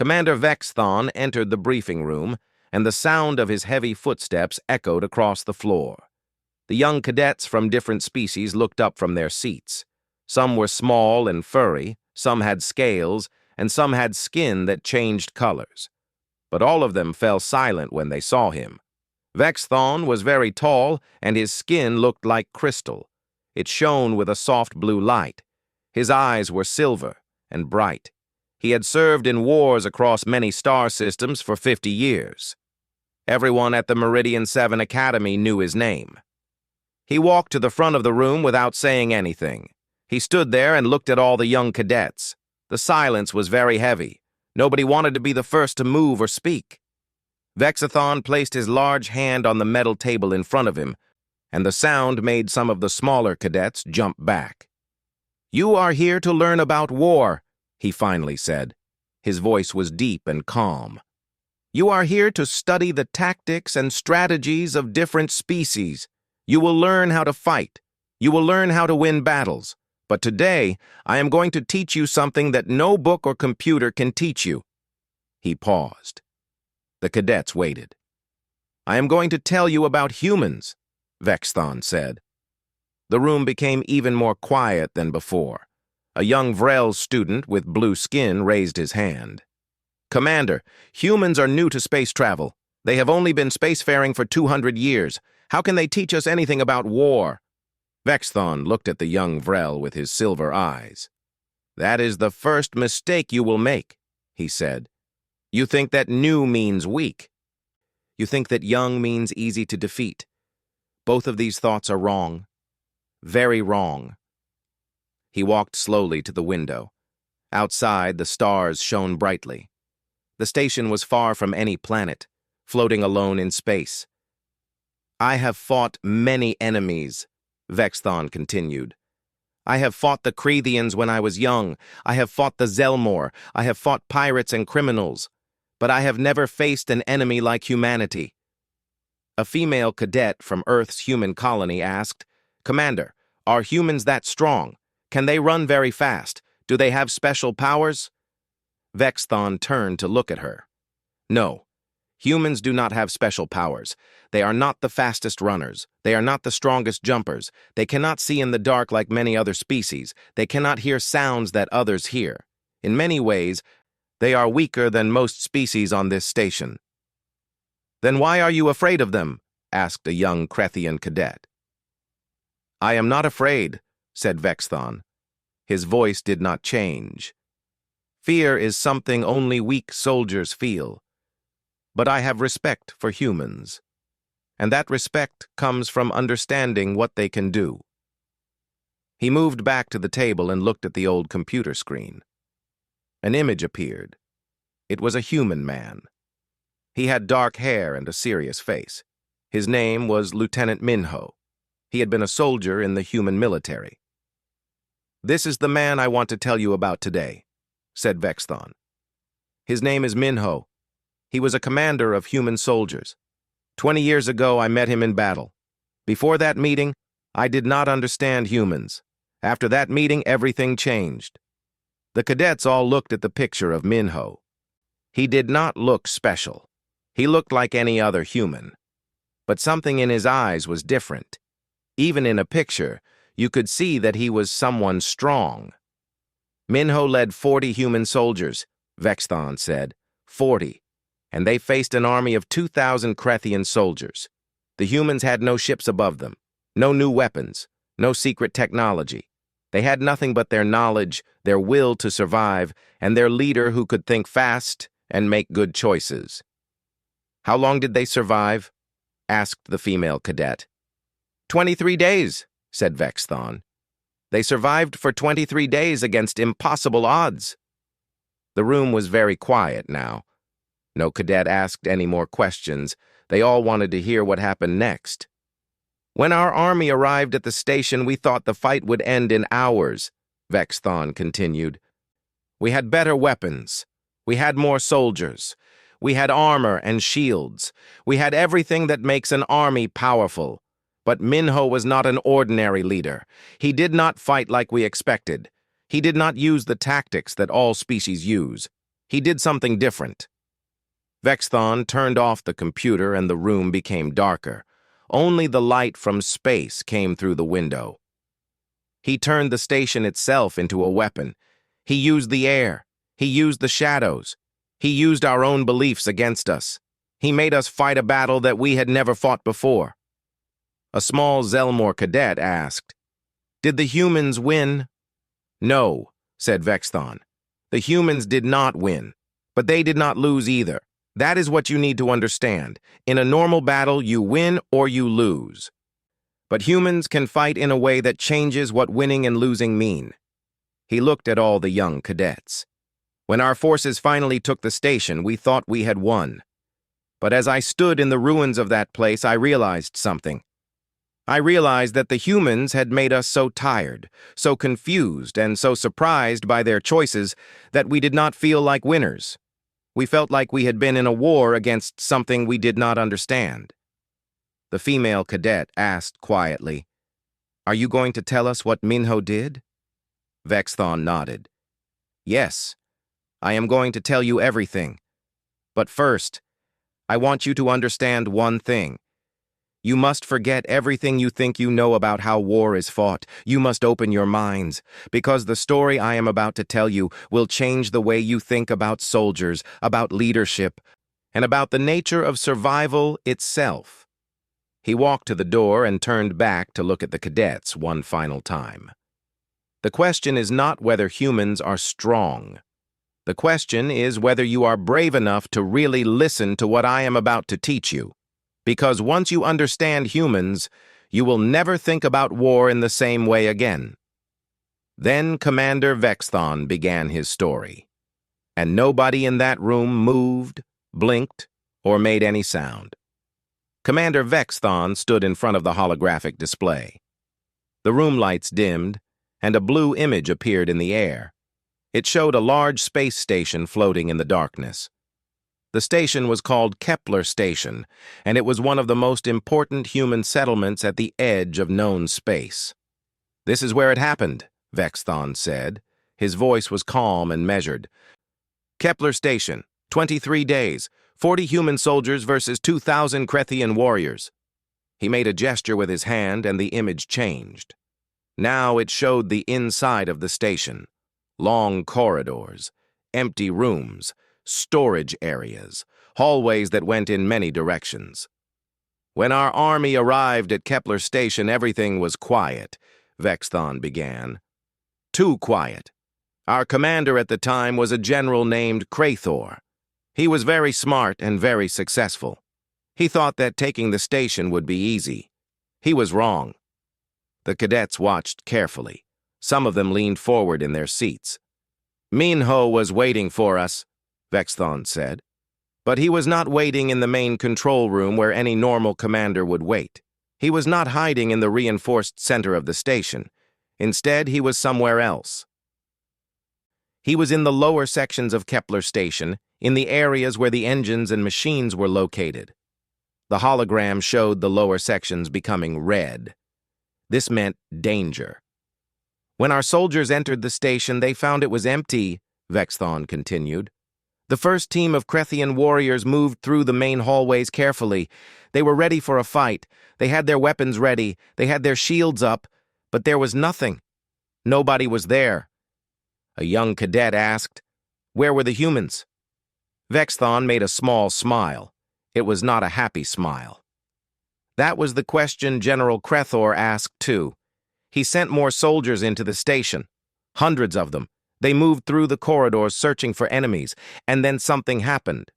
Commander Vexthon entered the briefing room, and the sound of his heavy footsteps echoed across the floor. The young cadets from different species looked up from their seats. Some were small and furry, some had scales, and some had skin that changed colors. But all of them fell silent when they saw him. Vexthon was very tall, and his skin looked like crystal. It shone with a soft blue light. His eyes were silver and bright. He had served in wars across many star systems for 50 years. Everyone at the Meridian 7 Academy knew his name. He walked to the front of the room without saying anything. He stood there and looked at all the young cadets. The silence was very heavy. Nobody wanted to be the first to move or speak. Vexthon placed his large hand on the metal table in front of him, and the sound made some of the smaller cadets jump back. "You are here to learn about war," he finally said. His voice was deep and calm. "You are here to study the tactics and strategies of different species. You will learn how to fight. You will learn how to win battles. But today, I am going to teach you something that no book or computer can teach you." He paused. The cadets waited. "I am going to tell you about humans," Vexthon said. The room became even more quiet than before. A young Vrel student with blue skin raised his hand. "Commander, humans are new to space travel. They have only been spacefaring for 200 years. How can they teach us anything about war?" Vexthon looked at the young Vrel with his silver eyes. "That is the first mistake you will make," he said. "You think that new means weak. You think that young means easy to defeat. Both of these thoughts are wrong. Very wrong." He walked slowly to the window. Outside, the stars shone brightly. The station was far from any planet, floating alone in space. "I have fought many enemies," Vexthon continued. "I have fought the Creathians when I was young. I have fought the Zelmor. I have fought pirates and criminals. But I have never faced an enemy like humanity." A female cadet from Earth's human colony asked, "Commander, are humans that strong? Can they run very fast? Do they have special powers?" Vexthon turned to look at her. "No. Humans do not have special powers. They are not the fastest runners. They are not the strongest jumpers. They cannot see in the dark like many other species. They cannot hear sounds that others hear. In many ways, they are weaker than most species on this station." "Then why are you afraid of them?" asked a young Crethian cadet. "I am not afraid," said Vexthon. His voice did not change. "Fear is something only weak soldiers feel. But I have respect for humans, and that respect comes from understanding what they can do." He moved back to the table and looked at the old computer screen. An image appeared. It was a human man. He had dark hair and a serious face. His name was Lieutenant Minho. He had been a soldier in the human military. "This is the man I want to tell you about today," said Vexthon. "His name is Minho. He was a commander of human soldiers. 20 years ago, I met him in battle. Before that meeting, I did not understand humans. After that meeting, everything changed." The cadets all looked at the picture of Minho. He did not look special. He looked like any other human. But something in his eyes was different. Even in a picture, you could see that he was someone strong. "Minho led 40 human soldiers," Vexthon said. 40. And they faced an army of 2,000 Crethian soldiers. The humans had no ships above them, no new weapons, no secret technology. They had nothing but their knowledge, their will to survive, and their leader who could think fast and make good choices. "How long did they survive?" asked the female cadet. 23 days, said Vexthon. They survived for 23 days against impossible odds. The room was very quiet now. No cadet asked any more questions. They all wanted to hear what happened next. "When our army arrived at the station, we thought the fight would end in hours," Vexthon continued. "We had better weapons. We had more soldiers. We had armor and shields. We had everything that makes an army powerful. But Minho was not an ordinary leader. He did not fight like we expected. He did not use the tactics that all species use. He did something different. Vexthon turned off the computer and the room became darker. Only the light from space came through the window. He turned the station itself into a weapon. He used the air. He used the shadows. He used our own beliefs against us. He made us fight a battle that we had never fought before. A small Zelmor cadet asked, "Did the humans win?" "No," said Vexthon. "The humans did not win, but they did not lose either. That is what you need to understand. In a normal battle, you win or you lose. But humans can fight in a way that changes what winning and losing mean." He looked at all the young cadets. "When our forces finally took the station, we thought we had won. But as I stood in the ruins of that place, I realized something. I realized that the humans had made us so tired, so confused, and so surprised by their choices that we did not feel like winners. We felt like we had been in a war against something we did not understand." The female cadet asked quietly, "Are you going to tell us what Minho did?" Vexthon nodded. "Yes, I am going to tell you everything. But first, I want you to understand one thing. You must forget everything you think you know about how war is fought. You must open your minds, because the story I am about to tell you will change the way you think about soldiers, about leadership, and about the nature of survival itself." He walked to the door and turned back to look at the cadets one final time. The question is not whether humans are strong. The question is whether you are brave enough to really listen to what I am about to teach you. Because once you understand humans, you will never think about war in the same way again. Then Commander Vexthon began his story, and nobody in that room moved, blinked, or made any sound. Commander Vexthon stood in front of the holographic display. The room lights dimmed, and a blue image appeared in the air. It showed a large space station floating in the darkness. The station was called Kepler Station, and it was one of the most important human settlements at the edge of known space. "This is where it happened," Vexthon said. His voice was calm and measured. "Kepler Station, 23 days, 40 human soldiers versus 2,000 Krethian warriors." He made a gesture with his hand, and the image changed. Now it showed the inside of the station. Long corridors, empty rooms, storage areas, hallways that went in many directions. "When our army arrived at Kepler Station, everything was quiet," Vexthon began. "Too quiet. Our commander at the time was a general named Krathor. He was very smart and very successful. He thought that taking the station would be easy. He was wrong." The cadets watched carefully. Some of them leaned forward in their seats. "Minho was waiting for us," Vexthon said. "But he was not waiting in the main control room where any normal commander would wait. He was not hiding in the reinforced center of the station. Instead, he was somewhere else. He was in the lower sections of Kepler Station, in the areas where the engines and machines were located." The hologram showed the lower sections becoming red. This meant danger. "When our soldiers entered the station, they found it was empty," Vexthon continued. "The first team of Krethian warriors moved through the main hallways carefully. They were ready for a fight. They had their weapons ready. They had their shields up. But there was nothing. Nobody was there." A young cadet asked, "Where were the humans?" Vexthon made a small smile. It was not a happy smile. "That was the question General Krathor asked too. He sent more soldiers into the station. Hundreds of them. They moved through the corridors searching for enemies, and then something happened."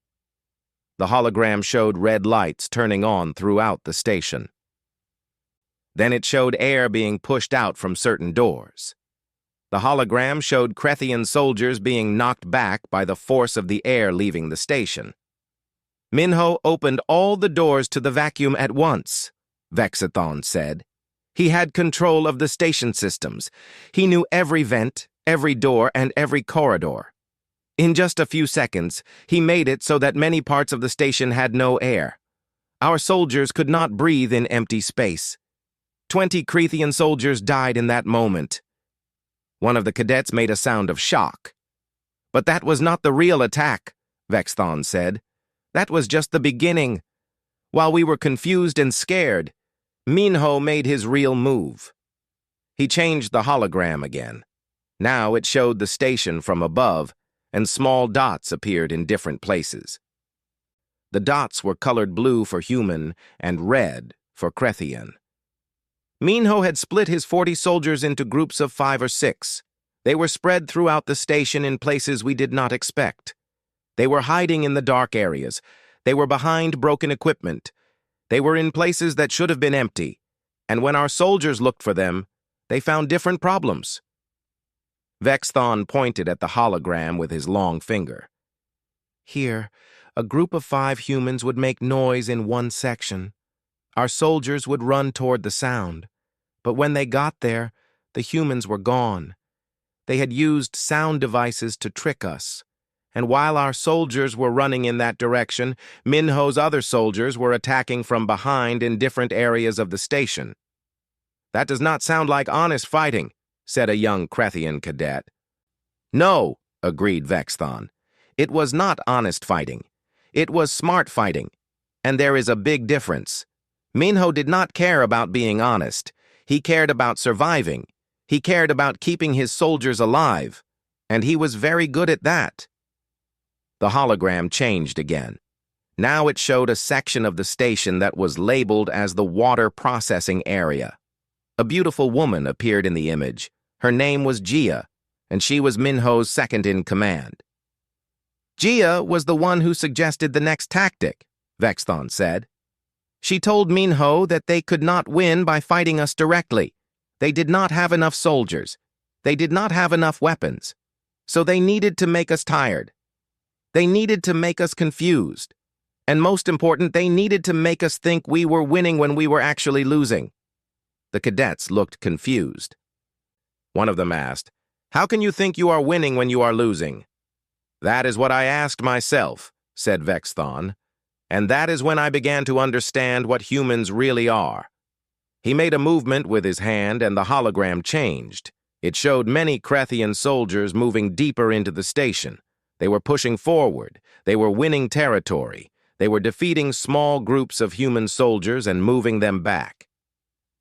The hologram showed red lights turning on throughout the station. Then it showed air being pushed out from certain doors. The hologram showed Krethian soldiers being knocked back by the force of the air leaving the station. "Minho opened all the doors to the vacuum at once," Vexthon said. "He had control of the station systems. He knew every vent, every door, and every corridor. In just a few seconds, he made it so that many parts of the station had no air. Our soldiers could not breathe in empty space. 20 Krethian soldiers died in that moment." One of the cadets made a sound of shock. But that was not the real attack, Vexthon said. That was just the beginning. While we were confused and scared, Minho made his real move. He changed the hologram again. Now it showed the station from above, and small dots appeared in different places. The dots were colored blue for human and red for Krethian. Minho had split his 40 soldiers into groups of 5 or 6. They were spread throughout the station in places we did not expect. They were hiding in the dark areas. They were behind broken equipment. They were in places that should have been empty. And when our soldiers looked for them, they found different problems. Vexthon pointed at the hologram with his long finger. Here, a group of 5 humans would make noise in one section. Our soldiers would run toward the sound. But when they got there, the humans were gone. They had used sound devices to trick us. And while our soldiers were running in that direction, Minho's other soldiers were attacking from behind in different areas of the station. That does not sound like honest fighting, said a young Krethian cadet. No, agreed Vexthon. It was not honest fighting. It was smart fighting. And there is a big difference. Minho did not care about being honest. He cared about surviving. He cared about keeping his soldiers alive. And he was very good at that. The hologram changed again. Now it showed a section of the station that was labeled as the water processing area. A beautiful woman appeared in the image. Her name was Gia, and she was Minho's second-in-command. Gia was the one who suggested the next tactic, Vexthon said. She told Minho that they could not win by fighting us directly. They did not have enough soldiers. They did not have enough weapons. So they needed to make us tired. They needed to make us confused. And most important, they needed to make us think we were winning when we were actually losing. The cadets looked confused. One of them asked, "How can you think you are winning when you are losing?" "That is what I asked myself," said Vexthon. "And that is when I began to understand what humans really are." He made a movement with his hand and the hologram changed. It showed many Krethian soldiers moving deeper into the station. They were pushing forward. They were winning territory. They were defeating small groups of human soldiers and moving them back.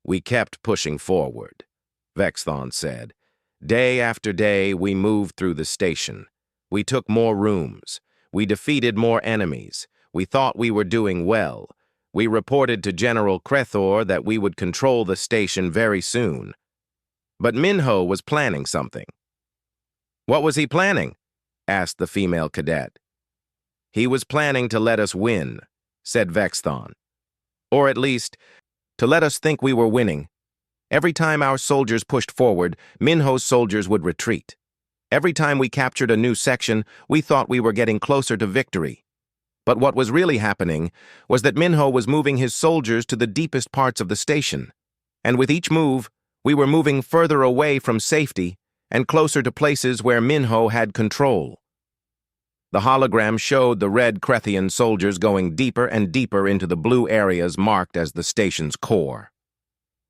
"We kept pushing forward," Vexthon said. "Day after day, we moved through the station. We took more rooms. We defeated more enemies. We thought we were doing well. We reported to General Krethor that we would control the station very soon. But Minho was planning something." "What was he planning?" asked the female cadet. "He was planning to let us win," said Vexthon. "Or at least, to let us think we were winning. Every time our soldiers pushed forward, Minho's soldiers would retreat. Every time we captured a new section, we thought we were getting closer to victory. But what was really happening was that Minho was moving his soldiers to the deepest parts of the station. And with each move, we were moving further away from safety and closer to places where Minho had control." The hologram showed the red Krethian soldiers going deeper and deeper into the blue areas marked as the station's core.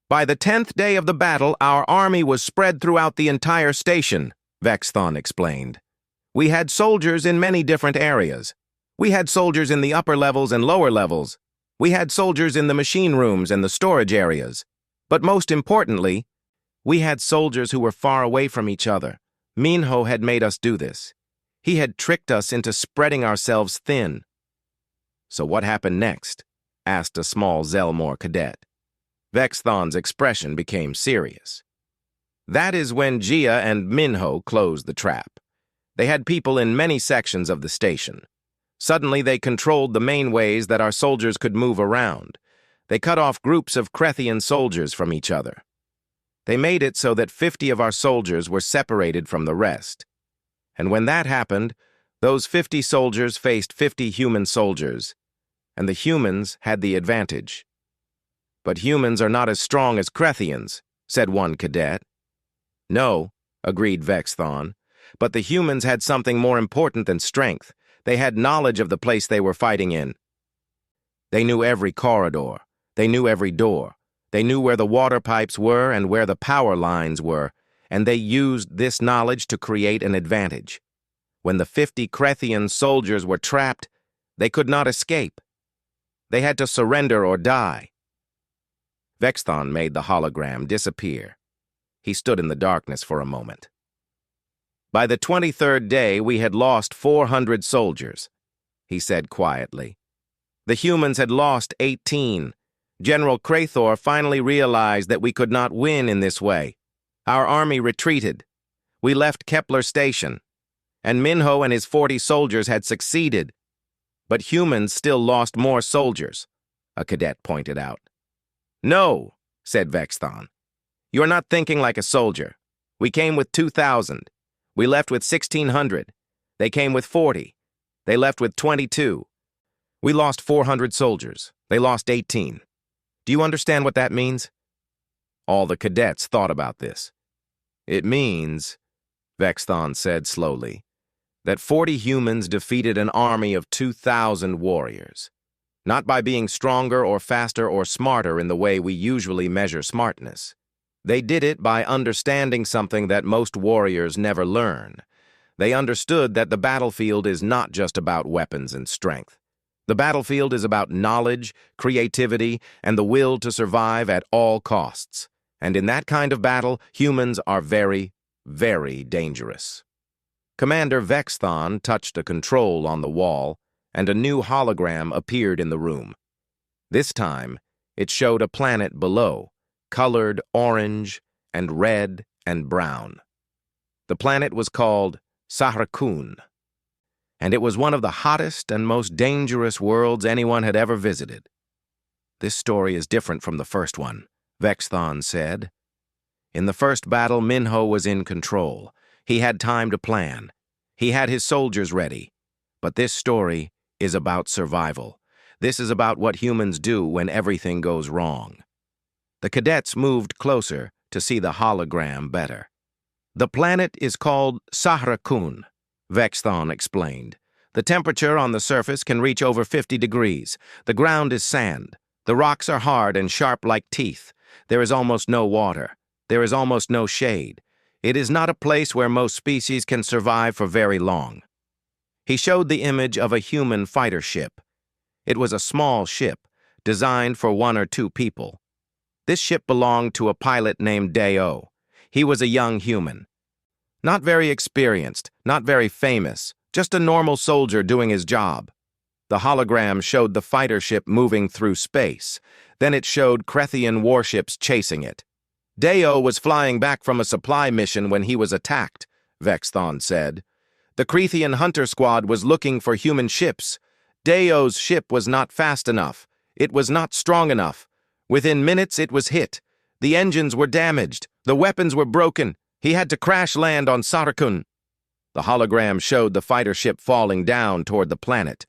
"By the 10th day of the battle, our army was spread throughout the entire station," Vexthon explained. "We had soldiers in many different areas. We had soldiers in the upper levels and lower levels. We had soldiers in the machine rooms and the storage areas. But most importantly, we had soldiers who were far away from each other. Minho had made us do this. He had tricked us into spreading ourselves thin." "So what happened next?" asked a small Zelmor cadet. Vexthon's expression became serious. "That is when Gia and Minho closed the trap. They had people in many sections of the station. Suddenly they controlled the main ways that our soldiers could move around. They cut off groups of Krethian soldiers from each other. They made it so that 50 of our soldiers were separated from the rest. And when that happened, those 50 soldiers faced 50 human soldiers, and the humans had the advantage." "But humans are not as strong as Krethians," said one cadet. "No," agreed Vexthon, "but the humans had something more important than strength. They had knowledge of the place they were fighting in. They knew every corridor. They knew every door. They knew where the water pipes were and where the power lines were, and they used this knowledge to create an advantage. When the 50 Krethian soldiers were trapped, they could not escape. They had to surrender or die. Vexthon made the hologram disappear. He stood in the darkness for a moment. By the 23rd day, we had lost 400 soldiers, he said quietly. The humans had lost 18. General Krathor finally realized that we could not win in this way. Our army retreated. We left Kepler Station, and Minho and his 40 soldiers had succeeded. But humans still lost more soldiers, a cadet pointed out. No, said Vexthon. You're not thinking like a soldier. We came with 2,000. We left with 1,600. They came with 40. They left with 22. We lost 400 soldiers. They lost 18. Do you understand what that means? All the cadets thought about this. It means, Vexthon said slowly, that 40 humans defeated an army of 2,000 warriors. Not by being stronger or faster or smarter in the way we usually measure smartness. They did it by understanding something that most warriors never learn. They understood that the battlefield is not just about weapons and strength. The battlefield is about knowledge, creativity, and the will to survive at all costs. And in that kind of battle, humans are very, very dangerous. Commander Vexthon touched a control on the wall, and a new hologram appeared in the room. This time, it showed a planet below, colored orange and red and brown. The planet was called Sahrakun, and it was one of the hottest and most dangerous worlds anyone had ever visited. This story is different from the first one, Vexthon said. In the first battle, Minho was in control. He had time to plan. He had his soldiers ready. But this story is about survival. This is about what humans do when everything goes wrong. The cadets moved closer to see the hologram better. The planet is called Sahrakun, Vexthon explained. The temperature on the surface can reach over 50 degrees. The ground is sand. The rocks are hard and sharp like teeth. There is almost no water. There is almost no shade. It is not a place where most species can survive for very long. He showed the image of a human fighter ship. It was a small ship, designed for 1 or 2 people. This ship belonged to a pilot named Deo. He was a young human. Not very experienced, not very famous, just a normal soldier doing his job. The hologram showed the fighter ship moving through space. Then it showed Krethian warships chasing it. Deo was flying back from a supply mission when he was attacked, Vexthon said. The Krethian hunter squad was looking for human ships. Deo's ship was not fast enough. It was not strong enough. Within minutes, it was hit. The engines were damaged. The weapons were broken. He had to crash land on Sahrakun. The hologram showed the fighter ship falling down toward the planet.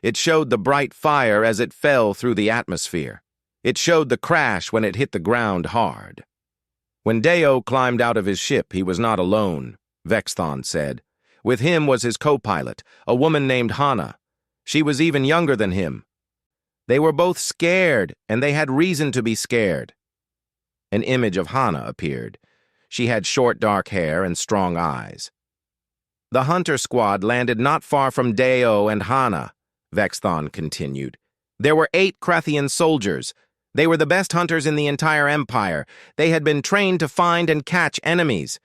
It showed the bright fire as it fell through the atmosphere. It showed the crash when it hit the ground hard. When Deo climbed out of his ship, he was not alone, Vexthon said. With him was his co-pilot, a woman named Hana. She was even younger than him. They were both scared, and they had reason to be scared. An image of Hana appeared. She had short dark hair and strong eyes. The hunter squad landed not far from Deo and Hana, Vexthon continued. There were 8 Krethian soldiers. They were the best hunters in the entire empire. They had been trained to find and catch enemies.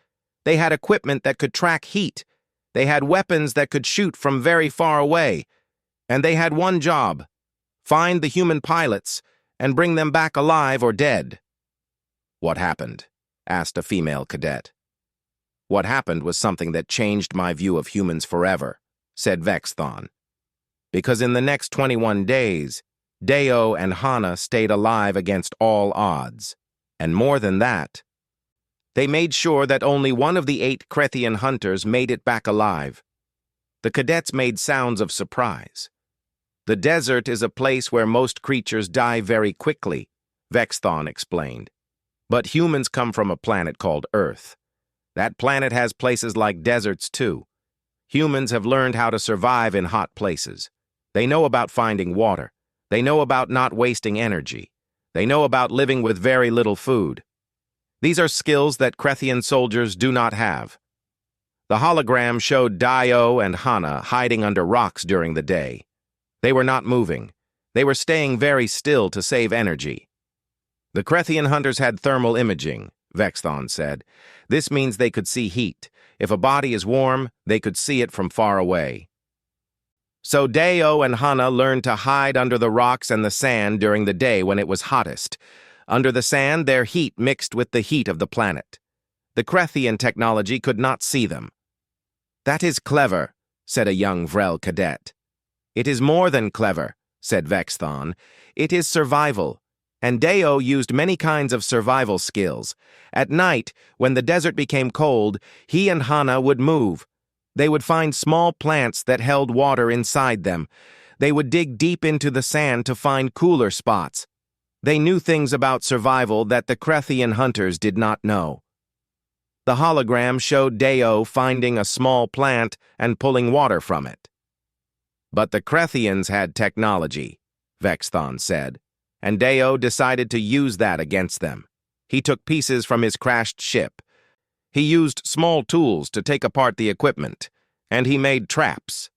They had equipment that could track heat. They had weapons that could shoot from very far away. And they had one job: find the human pilots and bring them back alive or dead. What happened? Asked a female cadet. What happened was something that changed my view of humans forever, said Vexthon. Because in the next 21 days, Deo and Hana stayed alive against all odds. And more than that, they made sure that only one of the 8 Krethian hunters made it back alive. The cadets made sounds of surprise. The desert is a place where most creatures die very quickly, Vexthon explained. But humans come from a planet called Earth. That planet has places like deserts too. Humans have learned how to survive in hot places. They know about finding water. They know about not wasting energy. They know about living with very little food. These are skills that Krethian soldiers do not have. The hologram showed Dio and Hana hiding under rocks during the day. They were not moving. They were staying very still to save energy. The Krethian hunters had thermal imaging, Vexthon said. This means they could see heat. If a body is warm, they could see it from far away. So Dio and Hana learned to hide under the rocks and the sand during the day when it was hottest. Under the sand, their heat mixed with the heat of the planet. The Krethian technology could not see them. "That is clever," said a young Vrel cadet. "It is more than clever," said Vexthon. "It is survival." And Dio used many kinds of survival skills. At night, when the desert became cold, he and Hana would move. They would find small plants that held water inside them. They would dig deep into the sand to find cooler spots. They knew things about survival that the Krethian hunters did not know. The hologram showed Dio finding a small plant and pulling water from it. But the Krethians had technology, Vexthon said, and Dio decided to use that against them. He took pieces from his crashed ship. He used small tools to take apart the equipment, and he made traps.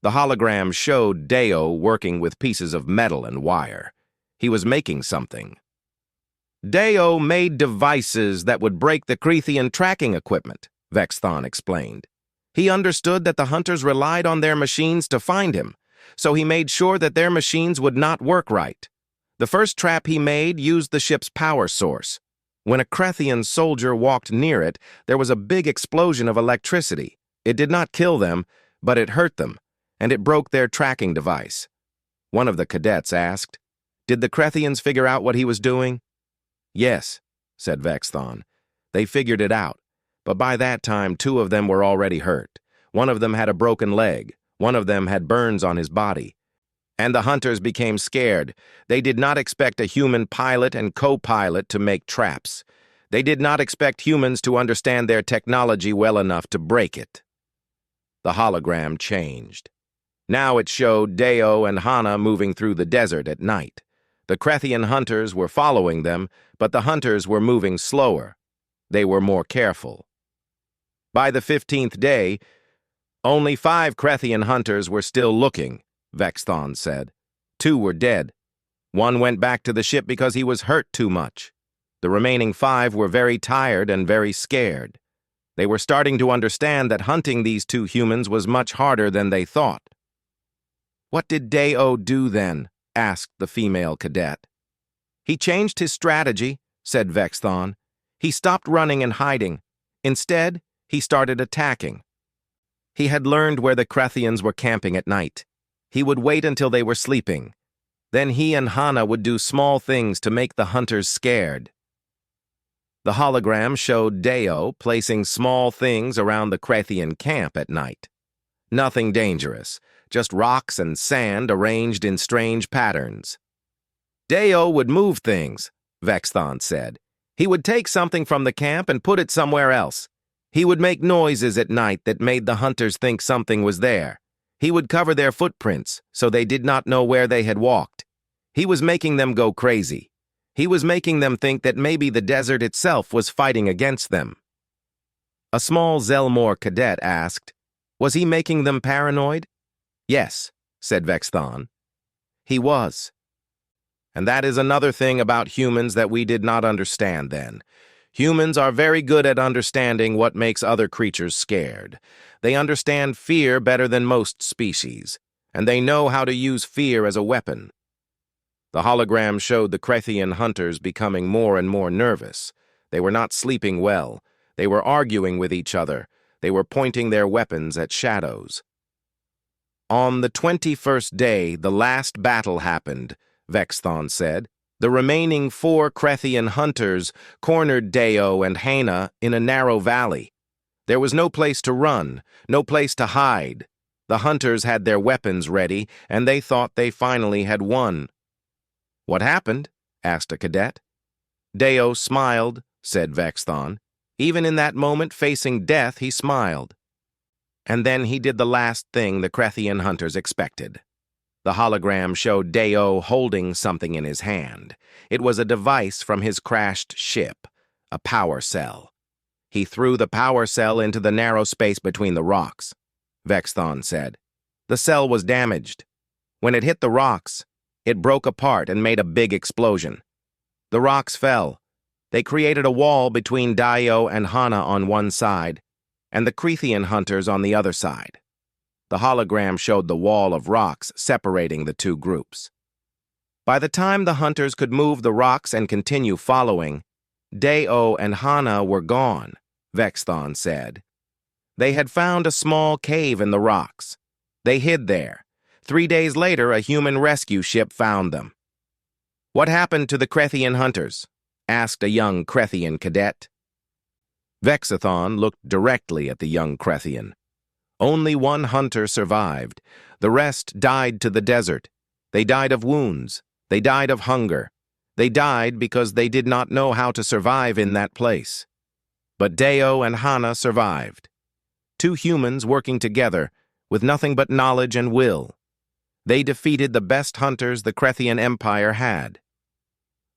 The hologram showed Dio working with pieces of metal and wire. He was making something. Dio made devices that would break the Krethian tracking equipment, Vexthon explained. He understood that the hunters relied on their machines to find him, so he made sure that their machines would not work right. The first trap he made used the ship's power source. When a Krethian soldier walked near it, there was a big explosion of electricity. It did not kill them, but it hurt them, and it broke their tracking device. One of the cadets asked, "Did the Krethians figure out what he was doing?" "Yes," said Vexthon. "They figured it out, but by that time 2 of them were already hurt. One of them had a broken leg, one of them had burns on his body. And the hunters became scared. They did not expect a human pilot and co-pilot to make traps. They did not expect humans to understand their technology well enough to break it." The hologram changed. Now it showed Dio and Hana moving through the desert at night. The Krethian hunters were following them, but the hunters were moving slower. They were more careful. By the 15th day, only 5 Krethian hunters were still looking, Vexthon said. 2 were dead. 1 went back to the ship because he was hurt too much. The remaining 5 were very tired and very scared. They were starting to understand that hunting these 2 humans was much harder than they thought. "What did Dio do then?" asked the female cadet. "He changed his strategy," said Vexthon. "He stopped running and hiding. Instead, he started attacking. He had learned where the Krethians were camping at night. He would wait until they were sleeping. Then he and Hana would do small things to make the hunters scared." The hologram showed Dio placing small things around the Krethian camp at night. Nothing dangerous, just rocks and sand arranged in strange patterns. "Dio would move things," Vexthon said. "He would take something from the camp and put it somewhere else. He would make noises at night that made the hunters think something was there. He would cover their footprints so they did not know where they had walked. He was making them go crazy. He was making them think that maybe the desert itself was fighting against them." A small Zelmor cadet asked, "Was he making them paranoid?" "Yes," said Vexthon. "He was." And that is another thing about humans that we did not understand then. Humans are very good at understanding what makes other creatures scared. They understand fear better than most species, and they know how to use fear as a weapon. The hologram showed the Krethian hunters becoming more and more nervous. They were not sleeping well. They were arguing with each other. They were pointing their weapons at shadows. On the 21st day, the last battle happened, Vexthon said. The remaining 4 Krethian hunters cornered Dio and Hana in a narrow valley. There was no place to run, no place to hide. The hunters had their weapons ready, and they thought they finally had won. "What happened?" asked a cadet. "Dio smiled," said Vexthon. Even in that moment facing death, he smiled. And then he did the last thing the Krethian hunters expected. The hologram showed Dio holding something in his hand. It was a device from his crashed ship, a power cell. He threw the power cell into the narrow space between the rocks, Vexthon said. The cell was damaged. When it hit the rocks, it broke apart and made a big explosion. The rocks fell. They created a wall between Dio and Hana on one side, and the Crethian hunters on the other side. The hologram showed the wall of rocks separating the two groups. By the time the hunters could move the rocks and continue following, Dio and Hana were gone, Vexthon said. They had found a small cave in the rocks. They hid there. 3 days later, a human rescue ship found them. "What happened to the Crethian hunters?" asked a young Crethian cadet. Vexthon looked directly at the young Crethian. Only one hunter survived. The rest died to the desert. They died of wounds. They died of hunger. They died because they did not know how to survive in that place. But Dio and Hana survived. 2 humans working together, with nothing but knowledge and will. They defeated the best hunters the Crethian Empire had.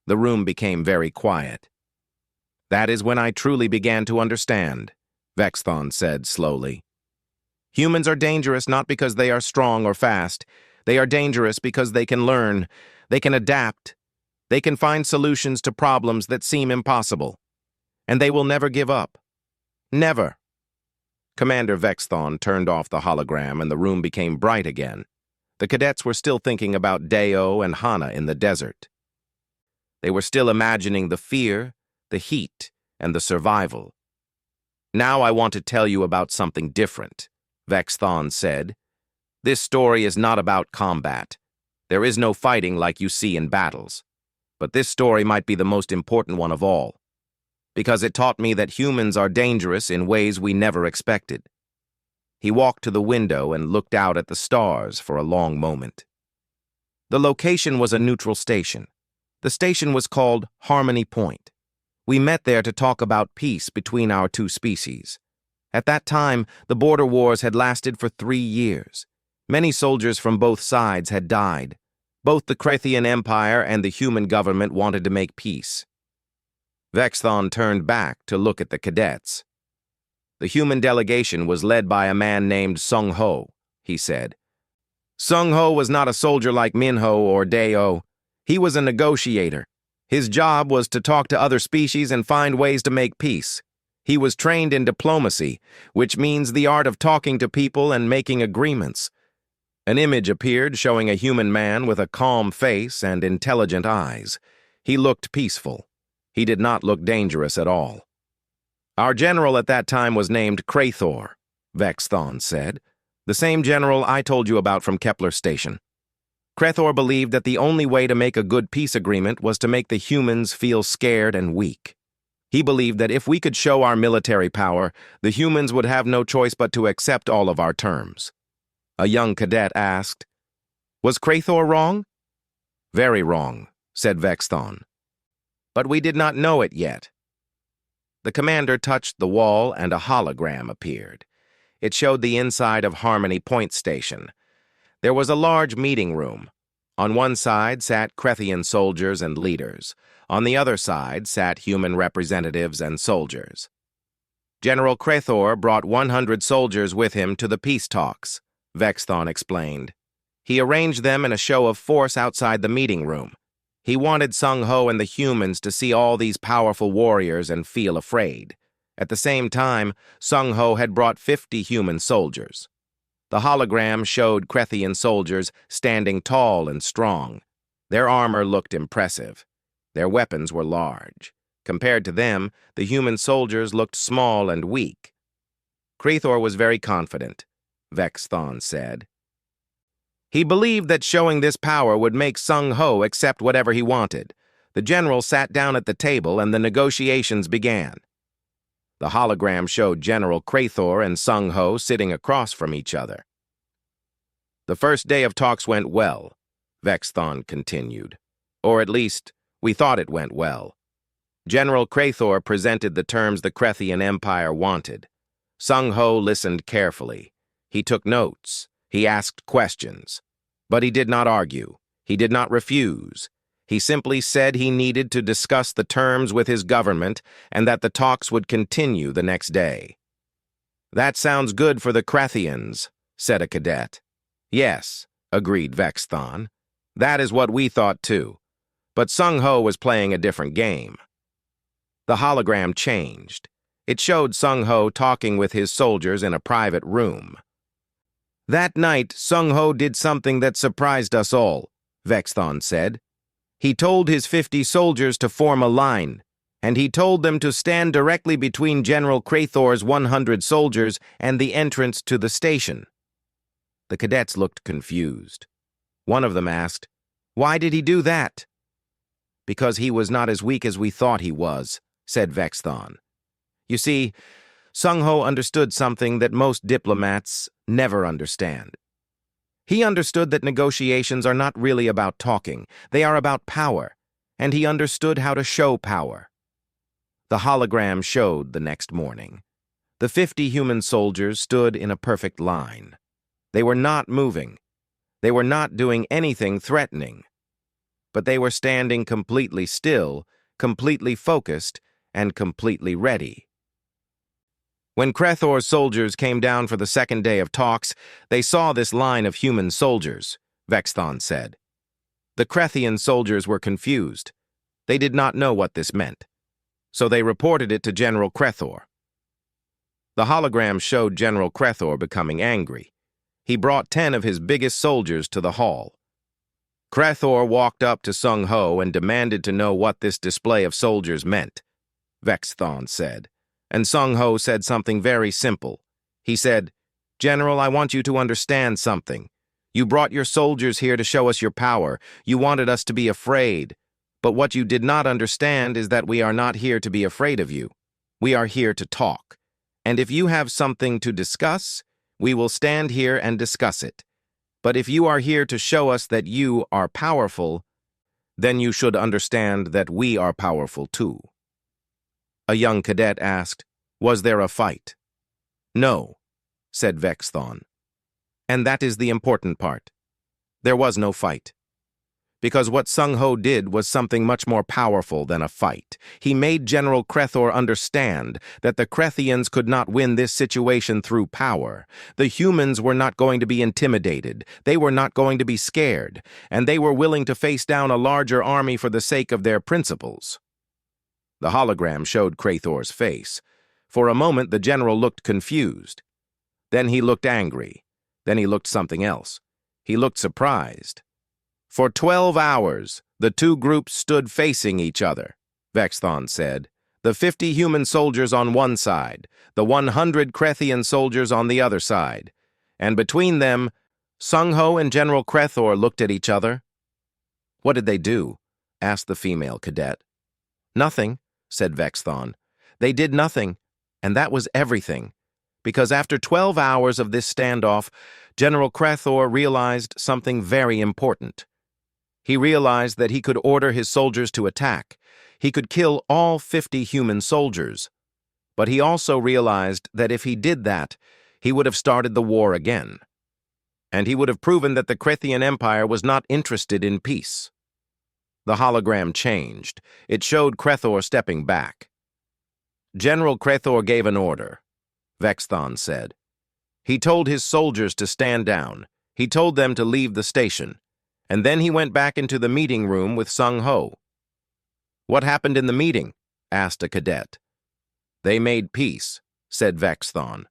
The room became very quiet. "That is when I truly began to understand," Vexthon said slowly. "Humans are dangerous not because they are strong or fast. They are dangerous because they can learn, they can adapt, they can find solutions to problems that seem impossible. And they will never give up. Never." Commander Vexthon turned off the hologram and the room became bright again. The cadets were still thinking about Dio and Hana in the desert. They were still imagining the fear, the heat, and the survival. "Now I want to tell you about something different," Vexthon said. "This story is not about combat. There is no fighting like you see in battles. But this story might be the most important one of all, because it taught me that humans are dangerous in ways we never expected." He walked to the window and looked out at the stars for a long moment. The location was a neutral station. The station was called Harmony Point. We met there to talk about peace between our 2 species. At that time, the border wars had lasted for 3 years. Many soldiers from both sides had died. Both the Crethian Empire and the human government wanted to make peace. Vexthon turned back to look at the cadets. "The human delegation was led by a man named Sung Ho," he said. "Sung Ho was not a soldier like Minho or Dio. He was a negotiator. His job was to talk to other species and find ways to make peace. He was trained in diplomacy, which means the art of talking to people and making agreements." An image appeared showing a human man with a calm face and intelligent eyes. He looked peaceful. He did not look dangerous at all. "Our general at that time was named Krathor," Vexthon said. "The same general I told you about from Kepler Station. Krathor believed that the only way to make a good peace agreement was to make the humans feel scared and weak. He believed that if we could show our military power, the humans would have no choice but to accept all of our terms." A young cadet asked, "Was Krathor wrong?" "Very wrong," said Vexthon. "But we did not know it yet." The commander touched the wall and a hologram appeared. It showed the inside of Harmony Point Station. There was a large meeting room. On one side sat Crethian soldiers and leaders. On the other side sat human representatives and soldiers. General Krathor brought 100 soldiers with him to the peace talks, Vexthon explained. He arranged them in a show of force outside the meeting room. He wanted Sung Ho and the humans to see all these powerful warriors and feel afraid. At the same time, Sung Ho had brought 50 human soldiers. The hologram showed Crethian soldiers standing tall and strong. Their armor looked impressive. Their weapons were large. Compared to them, the human soldiers looked small and weak. Krathor was very confident, Vexthon said. He believed that showing this power would make Sung Ho accept whatever he wanted. The general sat down at the table and the negotiations began. The hologram showed General Krathor and Sung Ho sitting across from each other. The first day of talks went well, Vexthon continued. Or at least, we thought it went well. General Krathor presented the terms the Crethian Empire wanted. Sung Ho listened carefully. He took notes. He asked questions. But he did not argue. He did not refuse. He simply said he needed to discuss the terms with his government and that the talks would continue the next day. "That sounds good for the Krathians," said a cadet. "Yes," agreed Vexthon. "That is what we thought too. But Sung Ho was playing a different game." The hologram changed. It showed Sung Ho talking with his soldiers in a private room. "That night, Sung Ho did something that surprised us all," Vexthon said. "He told his 50 soldiers to form a line, and he told them to stand directly between General Krathor's 100 soldiers and the entrance to the station." The cadets looked confused. One of them asked, "Why did he do that?" "Because he was not as weak as we thought he was," said Vexthon. "You see, Sung Ho understood something that most diplomats never understand. He understood that negotiations are not really about talking, they are about power, and he understood how to show power." The hologram showed the next morning. The 50 human soldiers stood in a perfect line. They were not moving. They were not doing anything threatening. But they were standing completely still, completely focused, and completely ready. When Krathor's soldiers came down for the second day of talks, they saw this line of human soldiers, Vexthon said. The Krathian soldiers were confused. They did not know what this meant. So they reported it to General Krathor. The hologram showed General Krathor becoming angry. He brought 10 of his biggest soldiers to the hall. Krathor walked up to Sung Ho and demanded to know what this display of soldiers meant, Vexthon said. And Sung Ho said something very simple. He said, "General, I want you to understand something. You brought your soldiers here to show us your power. You wanted us to be afraid. But what you did not understand is that we are not here to be afraid of you. We are here to talk. And if you have something to discuss, we will stand here and discuss it. But if you are here to show us that you are powerful, then you should understand that we are powerful too." A young cadet asked, "Was there a fight?" "No," said Vexthon. "And that is the important part. There was no fight. Because what Sung Ho did was something much more powerful than a fight. He made General Krathor understand that the Krathians could not win this situation through power. The humans were not going to be intimidated. They were not going to be scared. And they were willing to face down a larger army for the sake of their principles." The hologram showed Krathor's face. For a moment, the general looked confused. Then he looked angry. Then he looked something else. He looked surprised. "For 12 hours, the two groups stood facing each other," Vexthon said. "The 50 human soldiers on one side, the 100 Krathian soldiers on the other side. And between them, Sung Ho and General Krathor looked at each other." "What did they do?" asked the female cadet. "Nothing," said Vexthon. "They did nothing, and that was everything. Because after 12 hours of this standoff, General Krathor realized something very important. He realized that he could order his soldiers to attack. He could kill all 50 human soldiers. But he also realized that if he did that, he would have started the war again. And he would have proven that the Krathian Empire was not interested in peace." The hologram changed. It showed Krathor stepping back. "General Krathor gave an order," Vexthon said. "He told his soldiers to stand down. He told them to leave the station. And then he went back into the meeting room with Sung Ho." "What happened in the meeting?" asked a cadet. "They made peace," said Vexthon.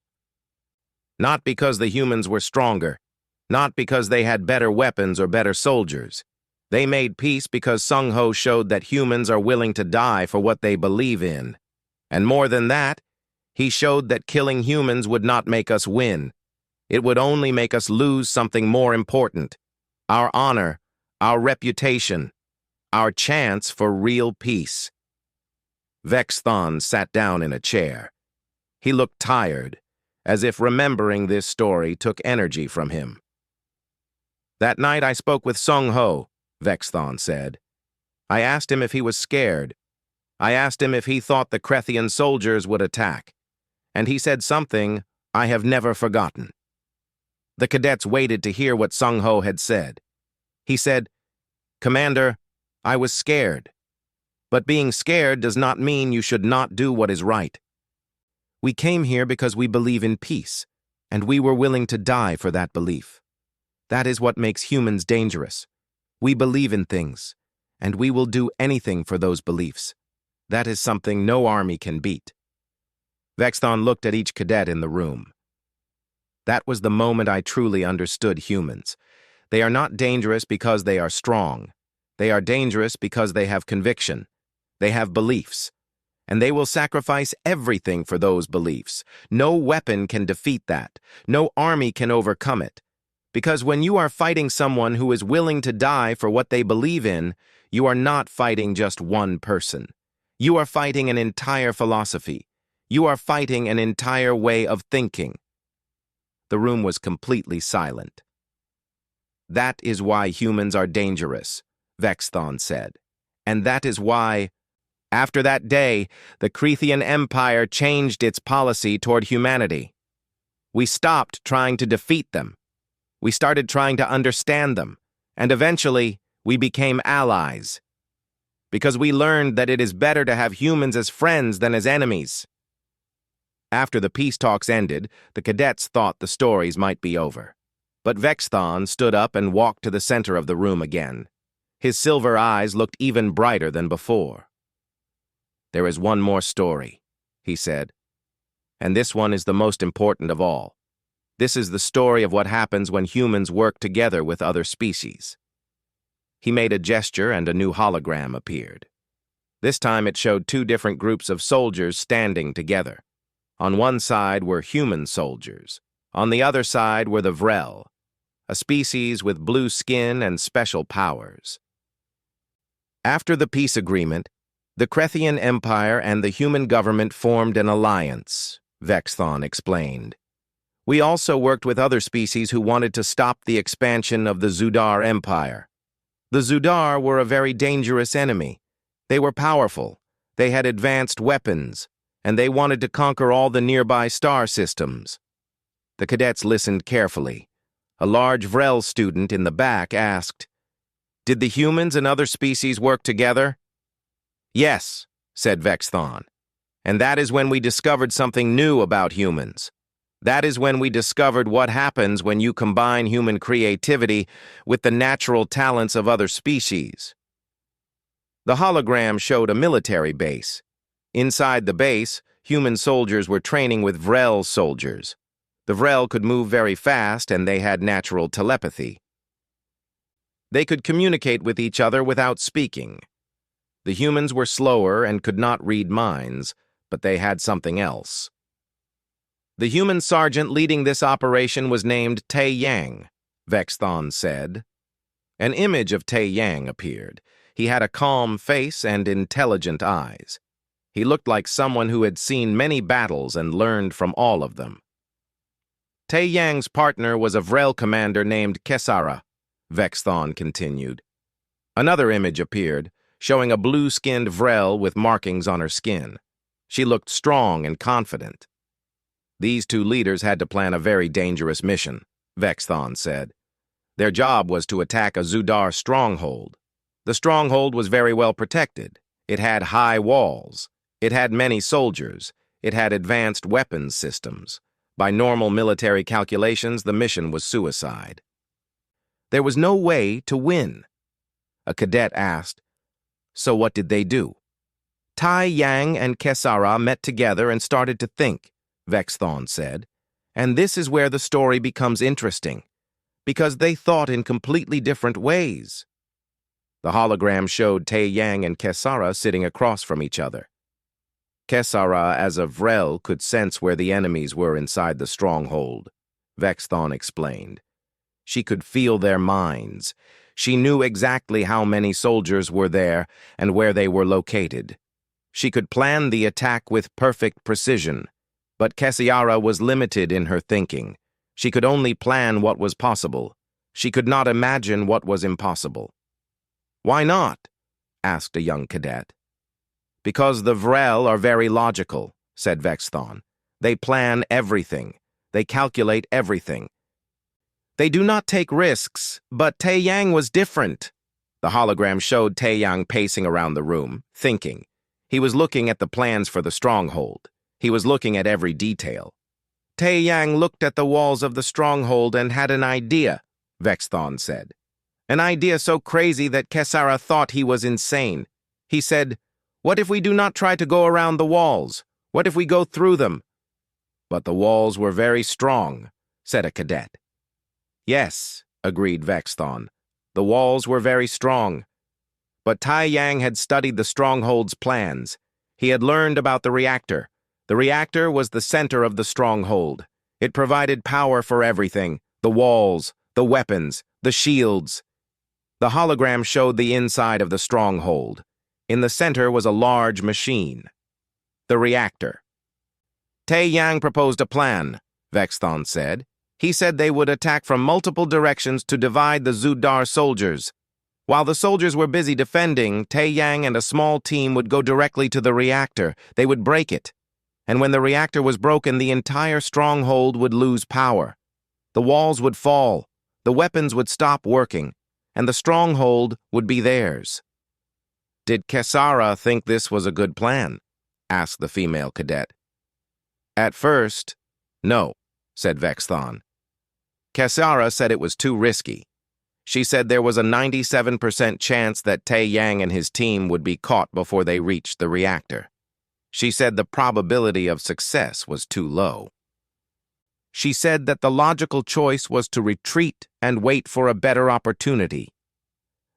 "Not because the humans were stronger, not because they had better weapons or better soldiers. They made peace because Sung Ho showed that humans are willing to die for what they believe in. And more than that, he showed that killing humans would not make us win. It would only make us lose something more important. Our honor, our reputation, our chance for real peace." Vexthon sat down in a chair. He looked tired, as if remembering this story took energy from him. "That night I spoke with Sung Ho," Vexthon said. "I asked him if he was scared. I asked him if he thought the Krathian soldiers would attack. And he said something I have never forgotten." The cadets waited to hear what Sung Ho had said. He said, "Commander, I was scared. But being scared does not mean you should not do what is right. We came here because we believe in peace, and we were willing to die for that belief. That is what makes humans dangerous. We believe in things, and we will do anything for those beliefs. That is something no army can beat. Vexthon looked at each cadet in the room. That was the moment I truly understood humans. They are not dangerous because they are strong. They are dangerous because they have conviction. They have beliefs. And they will sacrifice everything for those beliefs. No weapon can defeat that. No army can overcome it. Because when you are fighting someone who is willing to die for what they believe in, you are not fighting just one person. You are fighting an entire philosophy. You are fighting an entire way of thinking. The room was completely silent. That is why humans are dangerous, Vexthon said. And that is why, after that day, the Crethean Empire changed its policy toward humanity. We stopped trying to defeat them. We started trying to understand them, and eventually, we became allies. Because we learned that it is better to have humans as friends than as enemies. After the peace talks ended, the cadets thought the stories might be over. But Vexthon stood up and walked to the center of the room again. His silver eyes looked even brighter than before. "There is one more story," he said. "And this one is the most important of all. This is the story of what happens when humans work together with other species." He made a gesture and a new hologram appeared. This time it showed two different groups of soldiers standing together. On one side were human soldiers. On the other side were the Vrel, a species with blue skin and special powers. After the peace agreement, the Crethean Empire and the human government formed an alliance, Vexthon explained. We also worked with other species who wanted to stop the expansion of the Zudar Empire. The Zudar were a very dangerous enemy. They were powerful, they had advanced weapons, and they wanted to conquer all the nearby star systems. The cadets listened carefully. A large Vrel student in the back asked, "Did the humans and other species work together?" "Yes," said Vexthon. "And that is when we discovered something new about humans. That is when we discovered what happens when you combine human creativity with the natural talents of other species." The hologram showed a military base. Inside the base, human soldiers were training with Vrel soldiers. The Vrel could move very fast and they had natural telepathy. They could communicate with each other without speaking. The humans were slower and could not read minds, but they had something else. The human sergeant leading this operation was named Tae Yang, Vexthon said. An image of Tae Yang appeared. He had a calm face and intelligent eyes. He looked like someone who had seen many battles and learned from all of them. Tae Yang's partner was a Vrel commander named Kesara, Vexthon continued. Another image appeared, showing a blue-skinned Vrel with markings on her skin. She looked strong and confident. These two leaders had to plan a very dangerous mission, Vexthon said. Their job was to attack a Zudar stronghold. The stronghold was very well protected. It had high walls. It had many soldiers. It had advanced weapons systems. By normal military calculations, the mission was suicide. There was no way to win. A cadet asked, "So what did they do?" Tae Yang and Kesara met together and started to think, Vexthon said. And this is where the story becomes interesting, because they thought in completely different ways. The hologram showed Tae Yang and Kesara sitting across from each other. Kesara, as a Vrel, could sense where the enemies were inside the stronghold, Vexthon explained. She could feel their minds. She knew exactly how many soldiers were there and where they were located. She could plan the attack with perfect precision, but Kesara was limited in her thinking. She could only plan what was possible. She could not imagine what was impossible. "Why not?" asked a young cadet. "Because the Vrel are very logical," said Vexthon. "They plan everything. They calculate everything. They do not take risks, but Tae Yang was different," The hologram showed Tae-yang pacing around the room, thinking. He was looking at the plans for the stronghold. He was looking at every detail. Tae-yang looked at the walls of the stronghold and had an idea, Vexthon said. An idea so crazy that Kesara thought he was insane. He said, "What if we do not try to go around the walls? What if we go through them?" "But the walls were very strong," said a cadet. "Yes," agreed Vexthon. "The walls were very strong." But Tae-yang had studied the stronghold's plans. He had learned about the reactor. The reactor was the center of the stronghold. It provided power for everything: the walls, the weapons, the shields. The hologram showed the inside of the stronghold. In the center was a large machine. The reactor. Tae-yang proposed a plan, Vexthon said. He said they would attack from multiple directions to divide the Zudar soldiers. While the soldiers were busy defending, Tae-yang and a small team would go directly to the reactor. They would break it. And when the reactor was broken, the entire stronghold would lose power. The walls would fall, the weapons would stop working, and the stronghold would be theirs. "Did Kesara think this was a good plan?" asked the female cadet. "At first, no," said Vexthon. Kesara said it was too risky. She said there was a 97% chance that Tae-yang and his team would be caught before they reached the reactor. She said the probability of success was too low. She said that the logical choice was to retreat and wait for a better opportunity.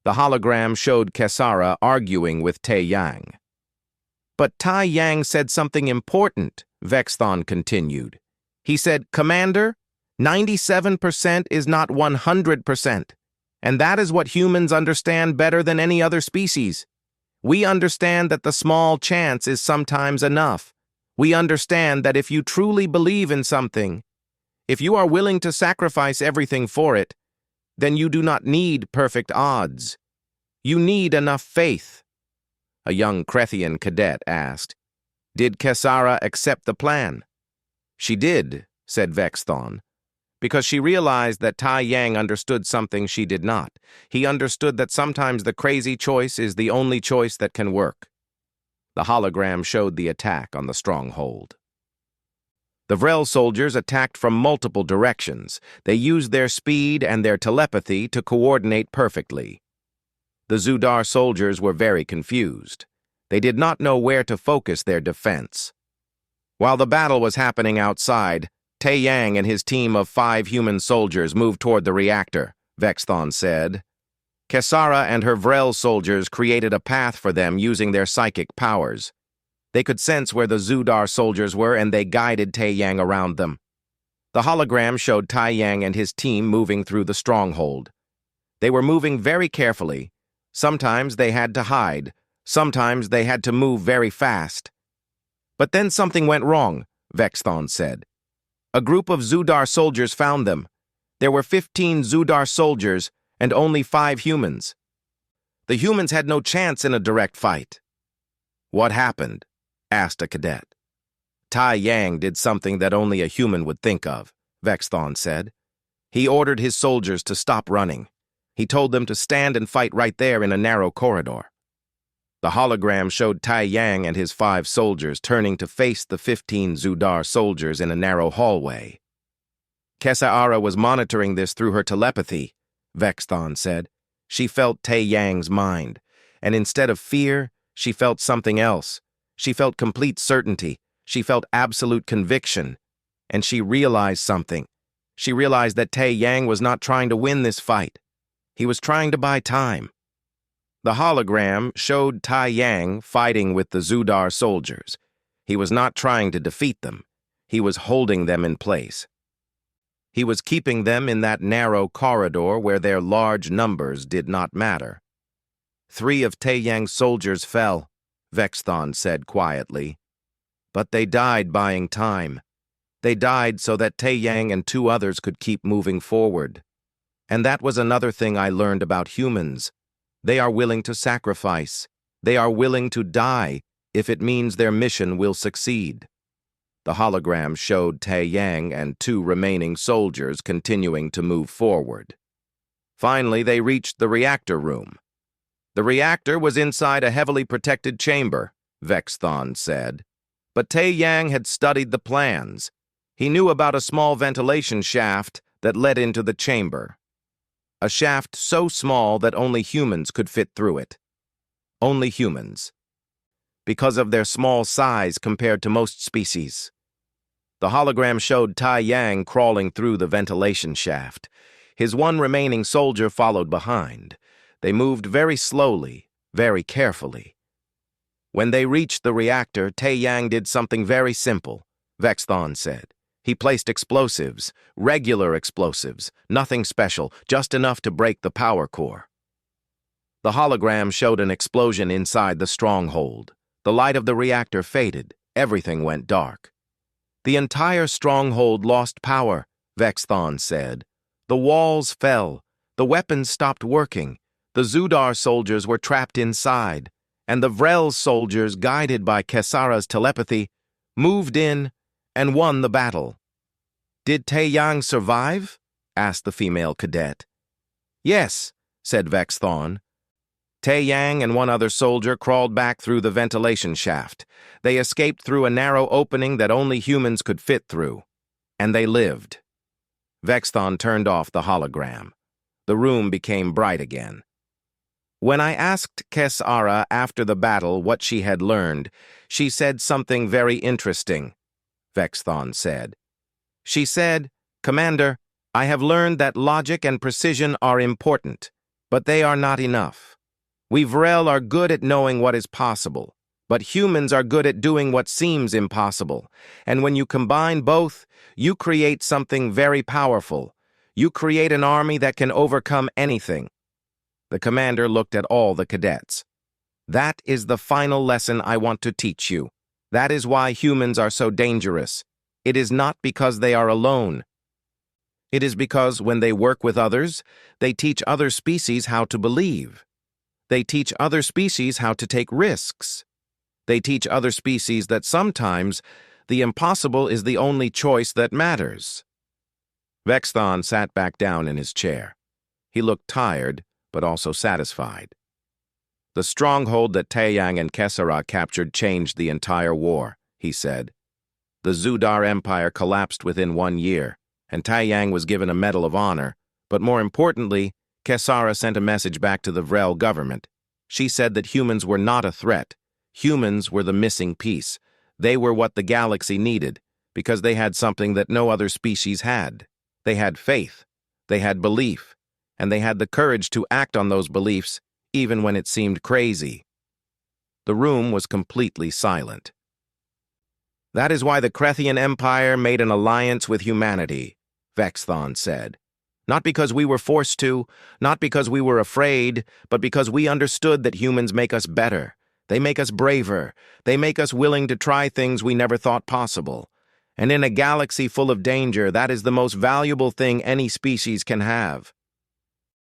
The hologram showed Kesara arguing with Tae-yang. "But Tae-yang said something important," Vexthon continued. He said, "Commander, 97% is not 100%, and that is what humans understand better than any other species. We understand that the small chance is sometimes enough. We understand that if you truly believe in something, if you are willing to sacrifice everything for it, then you do not need perfect odds. You need enough faith." A young Krethian cadet asked, "Did Kesara accept the plan?" "She did," said Vexthon, because she realized that Tae-yang understood something she did not. He understood that sometimes the crazy choice is the only choice that can work. The hologram showed the attack on the stronghold. The Vrel soldiers attacked from multiple directions. They used their speed and their telepathy to coordinate perfectly. The Zudar soldiers were very confused. They did not know where to focus their defense. While the battle was happening outside, Tae-yang and his team of 5 human soldiers moved toward the reactor, Vexthon said. Kesara and her Vrel soldiers created a path for them using their psychic powers. They could sense where the Zudar soldiers were, and they guided Tae-yang around them. The hologram showed Tae-yang and his team moving through the stronghold. They were moving very carefully. Sometimes they had to hide. Sometimes they had to move very fast. But then something went wrong, Vexthon said. A group of Zudar soldiers found them. There were 15 Zudar soldiers and only 5 humans. The humans had no chance in a direct fight. "What happened?" asked a cadet. "Tae-yang did something that only a human would think of," Vexthon said. "He ordered his soldiers to stop running. He told them to stand and fight right there in a narrow corridor." The hologram showed Tae-yang and his 5 soldiers turning to face the 15 Zudar soldiers in a narrow hallway. "Kesara was monitoring this through her telepathy," Vexthon said. "She felt Tae-yang's mind, and instead of fear, she felt something else. She felt complete certainty. She felt absolute conviction. And she realized something. She realized that Tae-yang was not trying to win this fight. He was trying to buy time." The hologram showed Tae-yang fighting with the Zudar soldiers. He was not trying to defeat them. He was holding them in place. He was keeping them in that narrow corridor where their large numbers did not matter. 3 of Tae-yang's soldiers fell, Vexthon said quietly. But they died buying time. They died so that Tae-yang and 2 others could keep moving forward. And that was another thing I learned about humans. They are willing to sacrifice. They are willing to die if it means their mission will succeed. The hologram showed Tae-yang and 2 remaining soldiers continuing to move forward. Finally, they reached the reactor room. The reactor was inside a heavily protected chamber, Vexthon said. But Tae Yang had studied the plans. He knew about a small ventilation shaft that led into the chamber. A shaft so small that only humans could fit through it. Only humans. Because of their small size compared to most species. The hologram showed Tai Yang crawling through the ventilation shaft. His one remaining soldier followed behind. They moved very slowly, very carefully. When they reached the reactor, Tai Yang did something very simple, Vexthon said. He placed explosives, regular explosives, nothing special, just enough to break the power core. The hologram showed an explosion inside the stronghold. The light of the reactor faded. Everything went dark. The entire stronghold lost power, Vexthon said. The walls fell. The weapons stopped working. The Zudar soldiers were trapped inside, and the Vrel soldiers, guided by Kesara's telepathy, moved in and won the battle. Did Tae Yang survive? Asked the female cadet. Yes, said Vexthon. Tae Yang and one other soldier crawled back through the ventilation shaft. They escaped through a narrow opening that only humans could fit through. And they lived. Vexthon turned off the hologram. The room became bright again. When I asked Kesara after the battle what she had learned, she said something very interesting, Vexthon said. She said, Commander, I have learned that logic and precision are important, but they are not enough. We Vrel are good at knowing what is possible, but humans are good at doing what seems impossible. And when you combine both, you create something very powerful. You create an army that can overcome anything. The commander looked at all the cadets. That is the final lesson I want to teach you. That is why humans are so dangerous. It is not because they are alone. It is because when they work with others, they teach other species how to believe. They teach other species how to take risks. They teach other species that sometimes the impossible is the only choice that matters. Vexthon sat back down in his chair. He looked tired, but also satisfied. The stronghold that Taeyang and Kesara captured changed the entire war, he said. The Zudar Empire collapsed within 1 year, and Taeyang was given a Medal of Honor, but more importantly, Kesara sent a message back to the Vrel government. She said that humans were not a threat. Humans were the missing piece. They were what the galaxy needed, because they had something that no other species had. They had faith, they had belief, and they had the courage to act on those beliefs, even when it seemed crazy. The room was completely silent. That is why the Krethian Empire made an alliance with humanity, Vexthon said. Not because we were forced to, not because we were afraid, but because we understood that humans make us better. They make us braver. They make us willing to try things we never thought possible. And in a galaxy full of danger, that is the most valuable thing any species can have.